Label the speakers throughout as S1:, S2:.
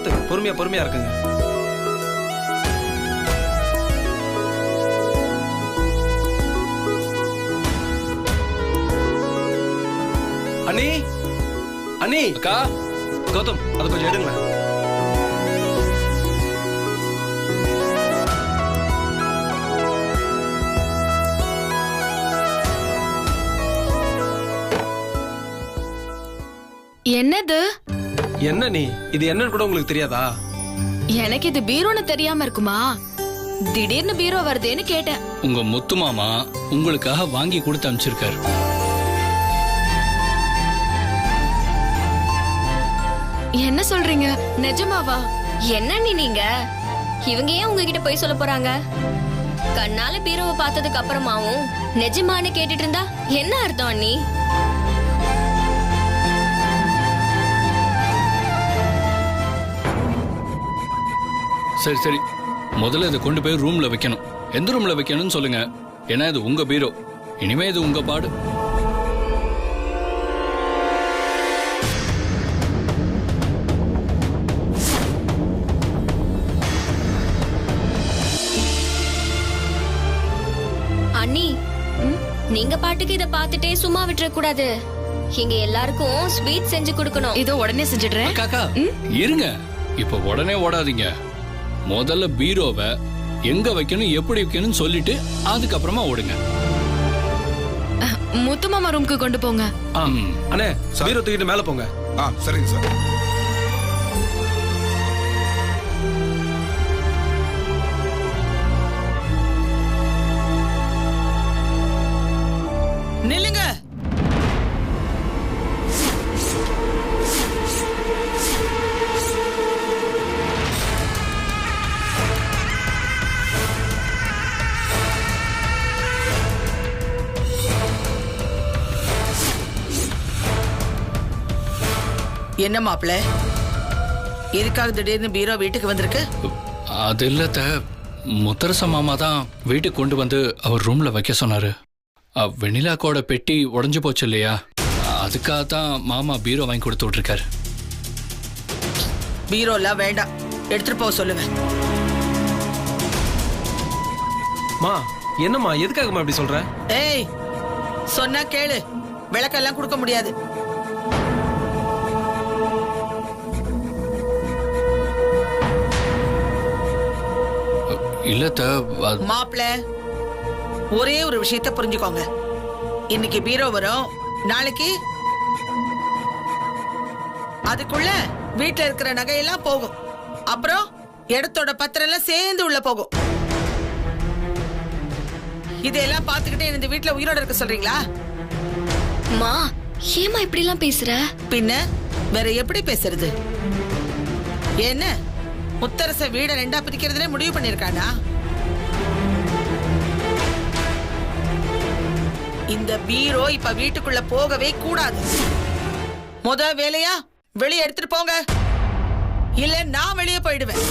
S1: பார்த்து பொறுமையா இருக்குங்க. அண்ணி அண்ணி
S2: அக்கா
S1: கௌதம் அதை கொஞ்சம் எடுங்களேன்.
S3: என்னது?
S1: என்ன நீ இது என்னன்னு கூட உங்களுக்கு தெரியாதா?
S3: எனக்கு இது பீரோன்னு தெரியாம இருக்குமா? திடீர்னு பீரோ வருதேன்னு கேட்டேன்.
S2: உங்க முத்து மாமா உங்களுக்காக வாங்கி கொடுத்து அனுப்பிச்சிருக்காரு.
S3: என்ன சொல்றீங்க? நிஜமாவா?
S4: என்ன நீங்க இவங்க ஏன் உங்ககிட்ட போய் சொல்ல போறாங்க? கண்ணால பீரோவை பார்த்ததுக்கு அப்புறமாவும் நிஜமானு கேட்டுட்டு இருந்தா என்ன அர்த்தம் அண்ணி?
S2: சரி சரி, முதல்ல இதை கொண்டு போய் ரூம்ல வைக்கணும். எந்த ரூம்ல வைக்கணும்னு சொல்லுங்க. ஏன்னா இது உங்க பீரோ, இனிமே இது உங்க பாடு.
S4: அண்ணி, நீங்க பாட்டுக்கு இத பாத்துட்டே சும்மா விட்டுற கூடாது. இங்க எல்லாருக்கும் ஸ்வீட் செஞ்சு கொடுக்கணும்.
S3: இதோ உடனே செஞ்சிடுறேன்.
S2: காக்கா இருங்க, இப்ப உடனே ஓடாதீங்க. முதல்ல பீரோவை எங்க வைக்கணும் எப்படி வைக்கணும்னு சொல்லிட்டு அதுக்கப்புறமா ஓடுங்க.
S3: முத்துமாமா ரூமுக்கு கொண்டு போங்க.
S1: அண்ணே பீரோ தூக்கிட்டு மேல போங்க.
S5: சரிங்க சார்.
S6: நில்லுங்க. என்ன மாப்பிள்ள, எதுக்காக திடீர்னு பீரோ வீட்டுக்கு வந்திருக்கு?
S2: அது இல்ல, முத்தரச மாமா தான் வீட்டுக்கு கொண்டு வந்து அவர் ரூம்ல வைக்க சொன்னாரு. வெண்ணிலாக்கோட பெட்டி உடஞ்சு போச்சு இல்லையா, அதுக்காக தான் மாமா பீரோ வாங்கி கொடுத்து விட்டுருக்காரு.
S6: பீரோ எல்லாம் வேண்டாம், எடுத்துட்டு போக சொல்லுங்க.
S1: மா என்னம்மா, எதுக்காகமா இப்படி சொல்ற?
S6: ஏய், சொன்னா கேளு. விளக்கெல்லாம் கொடுக்க முடியாது.
S2: இல்ல
S6: மாப்பிள்ள, ஒரே ஒரு விஷயத்தை புரிஞ்சுக்கோங்க. இன்னைக்கு பீரோ வரும், நாளைக்கு அதுக்குள்ள வீட்டுல இருக்கிற நகையெல்லாம் போகும். அப்புறம் இடத்தோட பத்திரம் எல்லாம் சேர்ந்து உள்ள போகும். இதெல்லாம் பாத்துக்கிட்டே இந்த வீட்டுல உயிரோட இருக்க சொல்றீங்களா?
S4: மா, ஏமா இப்படி எல்லாம் பேசுற?
S6: பின்ன வேற எப்படி பேசுறது? என்ன முத்தரச வீட ரெண்டா பிரிக்கிறதுனே முடிவு பண்ணிருக்கானா? இந்த பீரோ இப்ப வீட்டுக்குள்ள போகவே கூடாது. முத வேலையா வெளியே எடுத்துட்டு போங்க, இல்ல நான் வெளியே போயிடுவேன்.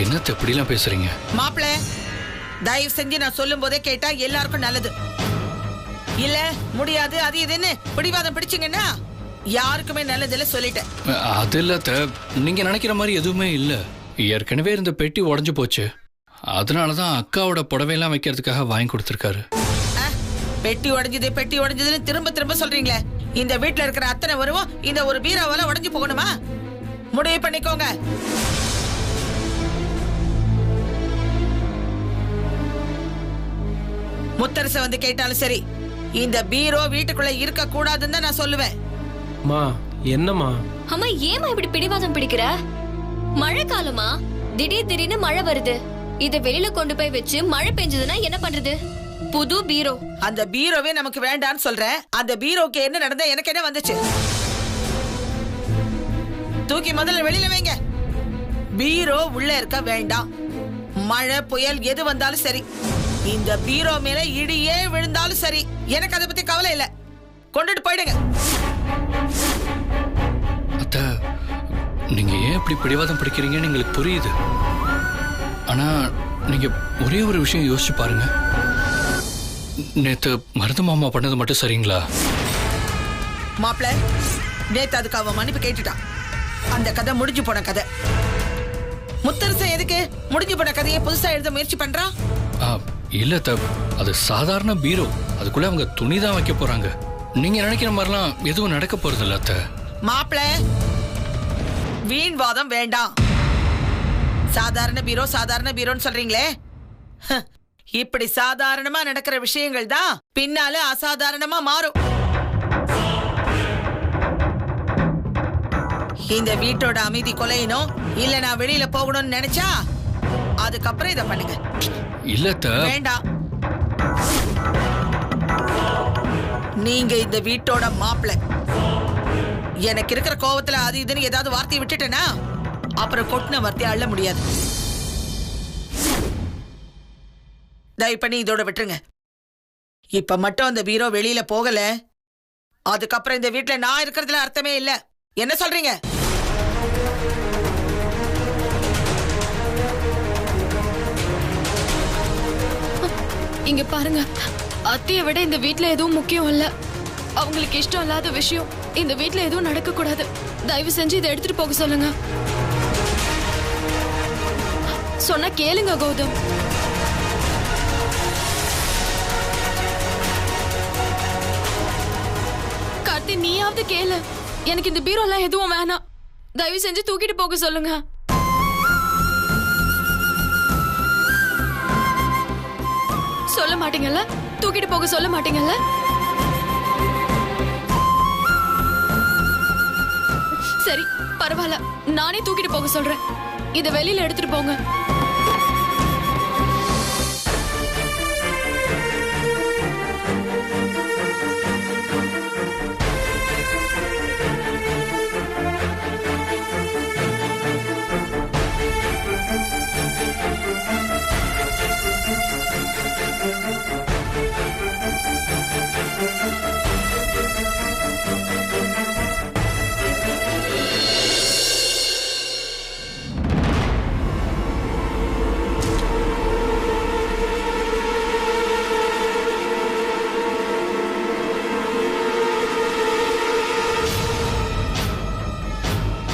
S2: என்னத்த எப்படிலாம் பேசுறீங்க?
S6: மாப்பிள்ள, தயவு செஞ்சு நான் சொல்லும் போதே கேட்டா எல்லாருக்கும் நல்லது. இல்ல முடியாது அது இதுன்னு பிடிவாதம் பிடிச்சிங்கன்னா யாருக்குமே நல்லதில்ல சொல்லிட்டேன்.
S2: அது இல்ல, நீங்க நினைக்கிற மாதிரி எதுவுமே இல்ல. ஏற்கனவே இருந்த பெட்டி உடஞ்சு போச்சு, அதனாலதான் அக்காவோட புடவையெல்லாம் வைக்கிறதுக்காக வாங்கி கொடுத்திருக்காரு.
S6: பெட்டி உடஞ்சதுன்னு திரும்ப திரும்ப சொல்றீங்களே. இந்த வீட்டுல இருக்கிற அத்தனை வருவோம் இந்த ஒரு பீரோவால உடஞ்சு போகணுமா? முடிவு பண்ணிக்கோங்க. முத்தரச வந்து கேட்டாலும் சரி, இந்த பீரோ வீட்டுக்குள்ள இருக்க கூடாதுன்னு தான் நான் சொல்லுவேன்.
S1: மா என்னம்மா?
S4: அம்மா, ஏமா இப்படி பிடிவாதம் பிடிக்கிற? மழை காலமா, திடீர்னு மழை வருது. இத வெளியில கொண்டு போய் வச்சு மழை பெஞ்சதுன்னா என்ன பண்றது? புது பீரோ.
S6: அந்த பீரோவே நமக்கு வேண்டான்னு சொல்றேன். அந்த பீரோக்கு என்ன நடந்தா எனக்கு என்ன வந்துச்சு? தூக்கி முதல்ல வெளியில வைங்க. பீரோ உள்ள இருக்க வேண்டாம். மழை புயல் எது வந்தாலும் சரி, இந்த பீரோ மேல இடியே விழுந்தாலும் சரி, எனக்கு அதை பத்தி கவலை இல்ல. கொண்டுட்டு போயிடுங்க.
S2: அத்த, நீங்க ஏன் இப்படி பிடிவாதம் பிடிக்கிறீங்கன்னு எங்களுக்கு புரியுது. ஆனா நீங்க ஒரே ஒரு விஷயம் யோசிச்சு பாருங்க. நேத்து மருது மாமா பண்ணது மட்டும் சரிங்களா?
S6: மாப்பிள, நேத்து அதுக்கு அவன் மன்னிப்பு கேட்டுட்டான். அந்த கதை முடிஞ்சு போன கதை. முத்தரசன் எதுக்கு முடிஞ்சு போன கதையை புதுசா எழுத முயற்சி பண்றான்?
S2: இல்ல அத்தை, அது சாதாரண பீரோ. அதுக்குள்ள அவங்க துணிதான் வைக்க போறாங்க. நீங்க நினைக்கிற மாதிரிலாம் எதுவும் நடக்க போறது இல்ல அத்தை.
S6: மாப்பிள, வீண் வாதம் வேண்டாம். சாதாரண பீரோ சாதாரண பீரோன்னு சொல்றீங்களே, இப்படி சாதாரணமா நடக்கிற விஷயங்கள் தான் பின்னால அசாதாரணமா மாறும். இந்த வீட்டோட அமைதி கொலையணும், இல்ல நான் வெளியில போகணும்னு நினைச்சா அதுக்கப்புறம் இத பண்ணுங்க.
S2: இல்ல அத்தை.
S6: வேண்டாம். நீங்க இந்த வீட்டோட மாப்பிள. எனக்கு இருக்கிற கோவத்துல அது இதுன்னு ஏதாவது வார்த்தையை விட்டுட்டேனா அப்புறம் கொட்டின வார்த்தையை அள்ள முடியாது. தயவு பண்ணி இதோட விட்டுருங்க. இப்ப மட்டும் அந்த பீரோ வெளியில போகல, அதுக்கப்புறம் இந்த வீட்டுல நான் இருக்கிறதுல அர்த்தமே இல்ல. என்ன சொல்றீங்க?
S3: இங்க பாருங்க, அத்தையை விட இந்த வீட்ல எதுவும் முக்கியம் இல்ல. அவங்களுக்கு இஷ்டம் இல்லாத விஷயம் இந்த வீட்ல எதுவும் நடக்க கூடாது. தயவு செஞ்சு இதை எடுத்துட்டு போக சொல்லுங்க. சொன்னா கேளுங்க கௌதம். கார்த்தி, நீயாவது கேளு. எனக்கு இந்த பீரோ எல்லாம் எதுவும் வேணாம். தயவு செஞ்சு தூக்கிட்டு போக சொல்லுங்க. சொல்ல மாட்டீங்கல்ல? தூக்கிட்டு போக சொல்ல மாட்டீங்கல்ல? சரி, பரவாயில்ல, நானே தூக்கிட்டு போக சொல்றேன். இத வெளியில எடுத்துட்டு போங்க.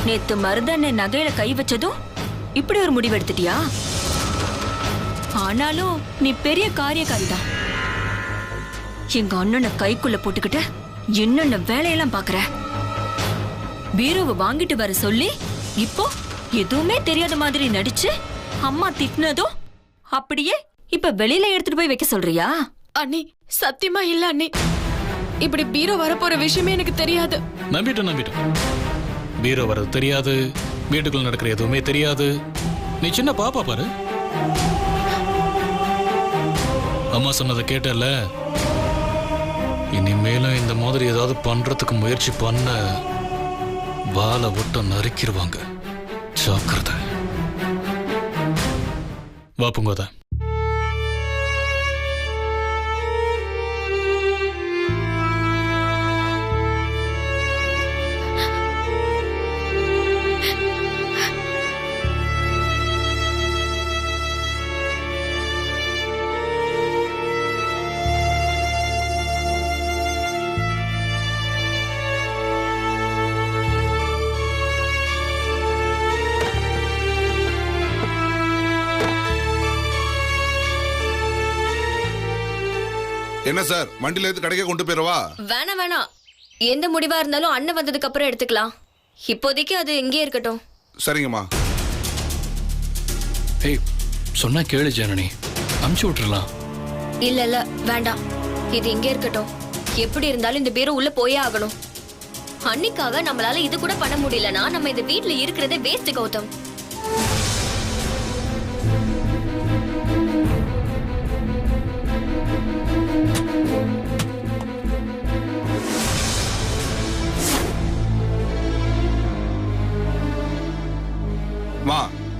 S4: நேத்து மருதண்ண நகையில கை வச்சதும் இப்படி ஒரு முடிவு எடுத்துட்டியா? ஆனாலும் நீ பெரிய காரியக்காரிதான். எங்க அண்ணனை கைக்குள்ள போட்டுக்கிட்டு என்னென்ன வேலையெல்லாம் பாக்குற. பீரோவை வாங்கிட்டு வர சொல்லி இப்போ எதுவுமே தெரியாத மாதிரி நடிச்சு அம்மா திட்டினதும் அப்படியே இப்ப வெளியில எடுத்துட்டு போய் வைக்க சொல்றியா?
S3: அண்ணி, சத்தியமா இல்ல அண்ணி. இப்படி பீரோ வரப்போற விஷயமே எனக்கு தெரியாது.
S5: நம்பிட்டேன். பீரோ வர்றது தெரியாது, வீட்டுக்குள்ள நடக்கிற எதுவுமே தெரியாது. நீ சின்ன பாப்பா பாரு. அம்மா சொன்னதை கேட்டல. இனிமேலும் இந்த மாதிரி ஏதாவது பண்றதுக்கு முயற்சி பண்ண வாழை விட்டு நறுக்கிடுவாங்க. ஜாக்கிரதை. வாப்புங்கோத.
S7: என்ன சார், வண்டியில எடுத்து கடைக்கு கொண்டு போயிடவா?
S4: வேணாம், எந்த முடிவா இருந்தாலும் அண்ணன் வந்ததுக்கு அப்புறம் எடுத்துக்கலாம். இப்போதைக்கு அது இங்கே இருக்கட்டும்.
S7: சரிங்கம்மா.
S2: ஏய், சொன்னா கேளு ஜனனி, அமுச்சு விட்டுறலாம்.
S4: இல்ல வேண்டாம், இது இங்கே இருக்கட்டும். எப்படி இருந்தாலும் இந்த பீரோ உள்ள போயே ஆகணும். அன்னைக்காக நம்மளால இது கூட பண்ண முடியலனா நம்ம இந்த வீட்ல இருக்கிறதே வேஸ்ட் கௌதம்.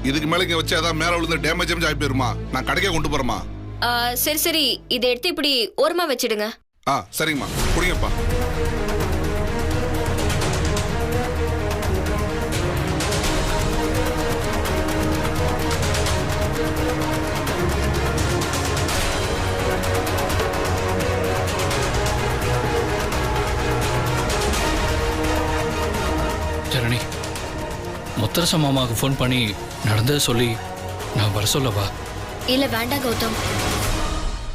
S7: இதுக்கு மேல இங்க வச்சு அதான் மேல விழுந்து டேமேஜ் ஆகி போயிருமா? நான் கடைக்கே கொண்டு போறேமா.
S4: சரி, இதை எடுத்து இப்படி ஓரமா வச்சிடுங்க.
S7: சரிங்கம்மா, குடிங்கப்பா.
S2: முத்தரச மாமாவுக்கு ஃபோன் பண்ணி நடந்ததை சொல்லி நான் வர சொல்லவா?
S3: இல்ல வேண்டாம் கௌதம்.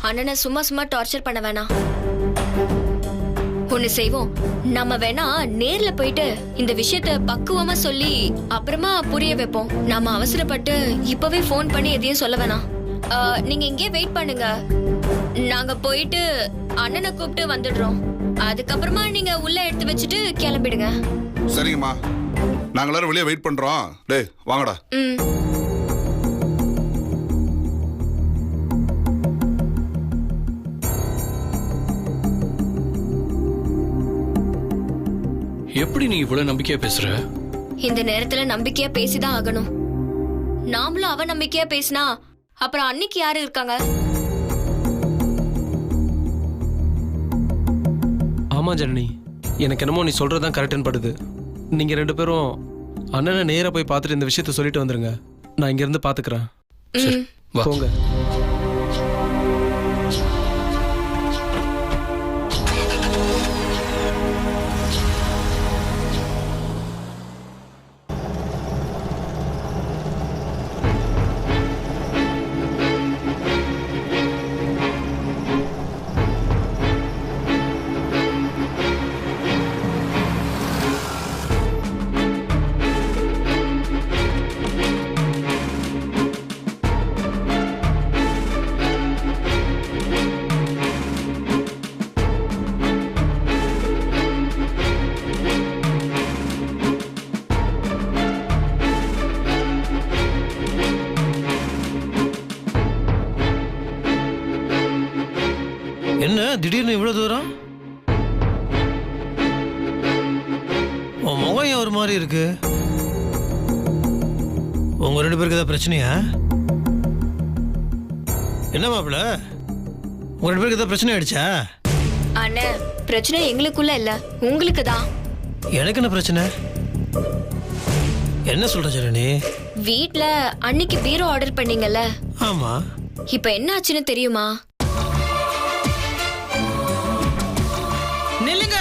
S3: அண்ணனை சும்மா சும்மா டார்ச்சர் பண்ண வேணாம். ஒண்ணு செய்வோம், நம்ம வேணா நேர்ல போயிட்டு இந்த விஷயத்த பக்குவமா சொல்லி அப்புறமா புரிய வைப்போம். நாம அவசரப்பட்டு இப்பவே ஃபோன் பண்ணி எதையும் சொல்ல வேணாம். நீங்க இங்கே வெயிட் பண்ணுங்க, நாங்க போயிட்டு அண்ணனை கூப்பிட்டு வந்துடுறோம். அதுக்கப்புறமா நீங்க உள்ள எடுத்து வச்சுட்டு கிளம்பிடுங்க.
S7: சரிங்கம்மா, நாங்க எல்லாரும் வெளியே வெயிட் பண்றோம். டேய் வாங்கடா.
S2: எப்படி நீ இவ்வளவு நம்பிக்கையா பேசுற?
S3: இந்த நேரத்துல நம்பிக்கையா பேசிதான் ஆகணும். நாமளும் அவ நம்பிக்கையா பேசினா அப்புறம் அன்னைக்கு யாரு இருக்காங்க?
S1: ஆமா ஜனனி, எனக்கு என்னமோ நீ சொல்றதுதான் கரெக்டுன்னு படுது. நீங்க 2 பேரும் அண்ணனை நேரா போய் பார்த்துட்டு இந்த விஷயத்த சொல்லிட்டு வந்துருங்க. நான் இங்க இருந்து பாத்துக்கிறேன்.
S2: வா.
S1: போங்க.
S8: என்ன திடீர்னு இவ்வளவு தூரம்? உன் முகம் ஏன் ஒரு மாதிரி இருக்கு? உங்க 2 பேருக்கு ஏதாவது பிரச்சனையா? என்ன மாப்பிள்ள, உங்க 2 பேருக்கு ஏதாவது பிரச்சனை ஆயிடுச்சா?
S3: அண்ணே, பிரச்சனை எங்களுக்குள்ள இல்ல, உங்களுக்கு தான்.
S8: எனக்கு என்ன பிரச்சனை? என்ன சொல்ற ஜனனி?
S3: வீட்ல அன்னைக்கு பீரோ ஆர்டர் பண்ணீங்கல்ல,
S8: ஆமா.
S3: இப்ப என்ன ஆச்சுன்னு தெரியுமா?
S6: நில்லுங்க.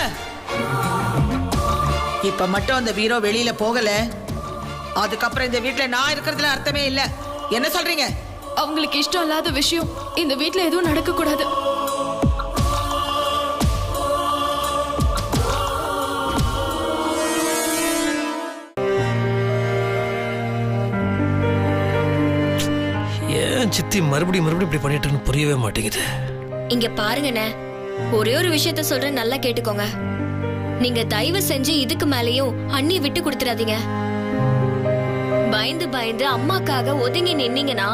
S6: இப்ப மட்டும் அந்த பீரோ வெளியில போகல, அதுக்கப்புறம் இந்த வீட்ல நான் இருக்கிறதுல அர்த்தமே இல்ல. என்ன சொல்றீங்க?
S3: அவங்களுக்கு இஷ்டம் இல்லாத விஷயம் இந்த வீட்ல எதுவும் நடக்க கூடாது.
S8: ஏன் சித்தி மறுபடியும் இப்படி பண்ணிட்டு புரியவே மாட்டேங்குது.
S3: இங்க பாருங்கண்ணே, ஒரே ஒரு விஷயத்த சொல்றேன், நல்லா கேட்டுக்கோங்க. நீங்க தயவு செஞ்சு இதுக்கு மேலேயும் அண்ணியை விட்டு கொடுத்துடாதீங்க. பயந்து பயந்து அம்மாக்காக ஒதுங்கி நின்னீங்கன்னா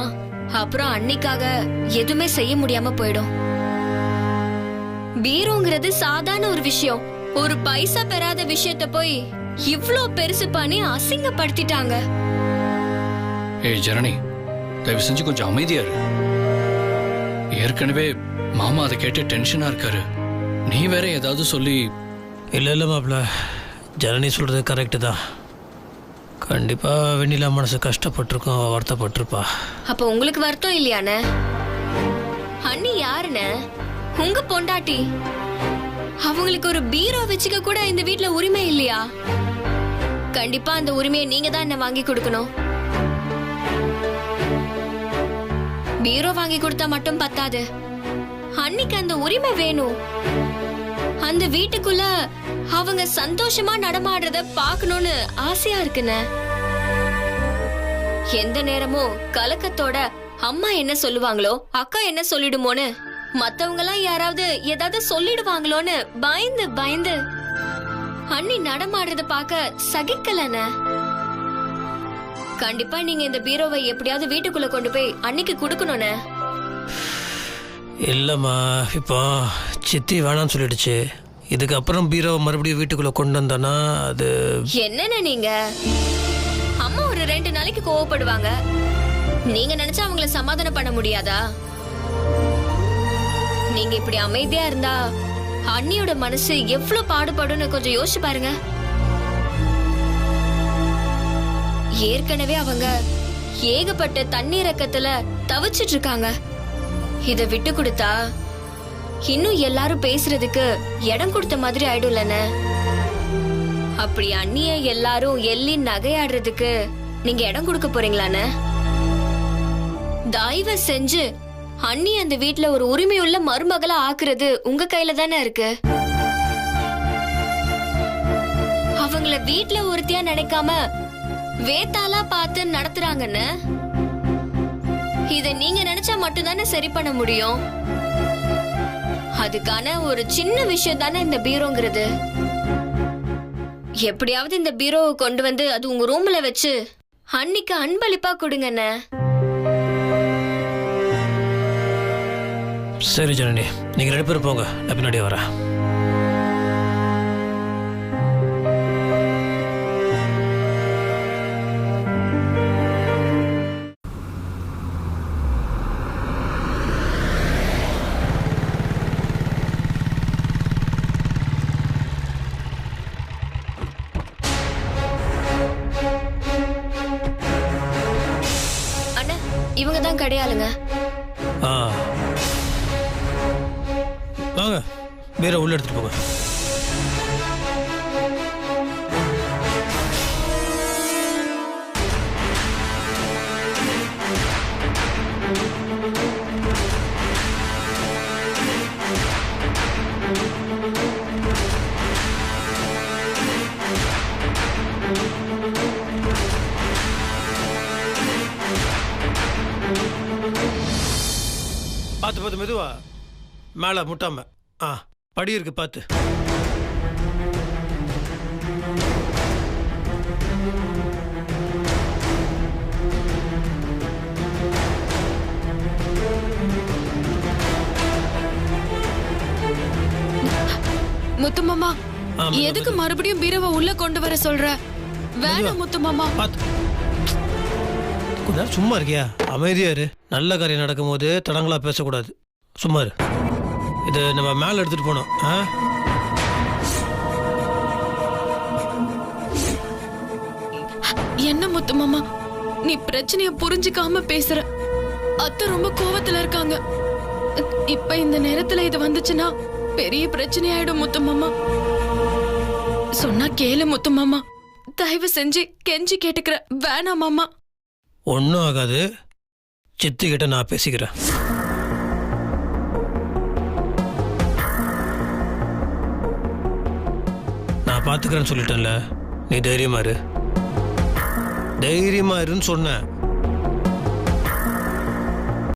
S3: அப்புறம் அன்னிக்காக எதுவுமே செய்ய முடியாம போயிடும். பீரோங்கிறது சாதாரண ஒரு விஷயம். ஒரு பைசா பெறாத விஷயத்த போய் இவ்ளோ பெருசு பண்ணி அசிங்கப்படுத்திட்டாங்க.
S2: ஏய் ஜனனி, தயவு செஞ்சு கொஞ்சம் அமைதியா இரு. ஏற்கனவே மாமா அதை கேட்டு டென்ஷனா இருக்காரு. நீ வேற ஏதாவது சொல்லி.
S8: இல்ல மாப்பிள்ள, ஜனனி சொல்றது கரெக்டு தான். கண்டிப்பா வெண்ணிலா மனசு கஷ்டப்பட்டிருக்கோம், வருத்தப்பட்டிருப்பா.
S3: அப்ப உங்களுக்கு வருத்தம் இல்லையானே? அண்ணி யாருன்னு? உங்க பொண்டாட்டி. அவங்களுக்கு ஒரு பீரோ வச்சுக்க கூட இந்த வீட்ல உரிமை இல்லையா? கண்டிப்பா அந்த உரிமையை நீங்க தான் என்ன வாங்கி கொடுக்கணும். பீரோ வாங்கி கொடுத்தா மட்டும் பத்தாது, அன்னைக்கு அந்த உரிமை வேணும். அந்த வீட்டுக்குள்ள அவங்க சந்தோஷமா நடமாடுறத பாக்கணும்னு ஆசையா இருக்குன்னு. எந்த நேரமும் கலக்கத்தோட அம்மா என்ன சொல்லுவாங்களோ, அக்கா என்ன சொல்லிடுமோன்னு, மத்தவங்க எல்லாம் யாராவது ஏதாவது சொல்லிடுவாங்களோன்னு பயந்து பயந்து அண்ணி நடமாடுறத பாக்க சகிக்கலன. கண்டிப்பா நீங்க இந்த பீரோவை எப்படியாவது வீட்டுக்குள்ள கொண்டு போய் அன்னைக்கு கொடுக்கணும்னு.
S8: இல்லம்மா, இப்போ சித்தி வேணான்னு சொல்லிடுச்சு. இதுக்கப்புறம் பீரோவை மறுபடியும் வீட்டுக்குள்ள கொண்டு வந்தானா அது
S3: என்னன்னு நீங்க? அம்மா ஒரு 2 நாளைக்கு கோவப்படுவாங்க. நீங்க நினைச்சா அவங்கள சமாதானம் பண்ண முடியாதா? நீங்க இப்படி அமைதியா இருந்தா அண்ணியோட மனசு எவ்வளவு பாடுபடும்னு கொஞ்சம் யோசிச்சு பாருங்க. ஏற்கனவே அவங்க ஏகப்பட்ட தண்ணீரக்கத்துல தவிச்சிட்டு இருக்காங்க. இத விட்டு கொடுத்தா இன்னும் எல்லாரும் பேசுறதுக்கு இடம் கொடுத்த மாதிரி ஆயிடும்லன்னு. அப்படி அண்ணிய எல்லாரும் எள்ளி நகையாடுறதுக்கு நீங்க இடம் கொடுக்க போறீங்களாண்ணே? தயவு செஞ்சு அண்ணி அந்த வீட்ல ஒரு உரிமையுள்ள மருமகளா ஆக்குறது உங்க கையில தானே இருக்கு. அவங்கள வீட்ல ஒருத்தியா நினைக்காம வேத்தாலா பார்த்து நடத்துறாங்கன்னு இத நீங்க நினைச்சா மட்டும்தானே சரி பண்ண முடியும். அதுக்கான ஒரு சின்ன விஷயம் தானே இந்த பீரோங்கிறது. எப்படியாவது இந்த பீரோவை கொண்டு வந்து அது உங்க ரூம்ல வச்சு அன்னிக்கு அன்பளிப்பா கொடுங்கண்ணே.
S8: சரி ஜனனி, நீங்க 2 பேரும் போங்க, நான் பின்னாடியே வரேன்.
S3: அண்ணா, இவங்க தான் கிடையாளுங்க.
S8: ஆ வாங்க, பீரோ உள்ள எடுத்துட்டு போங்க. பார்த்து பார்த்து மெதுவா, மேலே முட்டாம. ஆ, படி இருக்கு பார்த்து.
S9: முத்துமாமா, எதுக்கு மறுபடியும் பீரவை உள்ள கொண்டு வர சொல்ற? வேணாம் முத்துமாமா.
S8: பார்த்து கொஞ்ச நேரம் சும்மா இருக்கியா? அமைதியா இரு. நல்ல காரியம் நடக்கும் போது தடங்களா பேசக்கூடாது. சும்மா இரு. இது நம்ம மேலே எடுத்துட்டு போனோம்.
S9: என்ன முத்துமாமா, நீ பிரச்சனைய புரிஞ்சுக்காம பேசுற. அத்தை ரொம்ப கோவத்துல இருக்காங்க. இப்ப இந்த நேரத்துல இது வந்துச்சுன்னா பெரிய பிரச்சனை ஆயிடும் முத்துமாமா. சொன்னா கேளு முத்துமாமா, தயவு செஞ்சு கெஞ்சி கேட்டுக்கிற. வேணாம் மாமா.
S8: ஒன்றும் ஆகாது. சித்தி கிட்ட நான் பேசிக்கிறேன். நான் பார்த்துக்கிறேன்னு சொல்லிட்டேன்ல, நீ தைரியமா இரு. தைரியமா இருன்னு சொன்னேன்.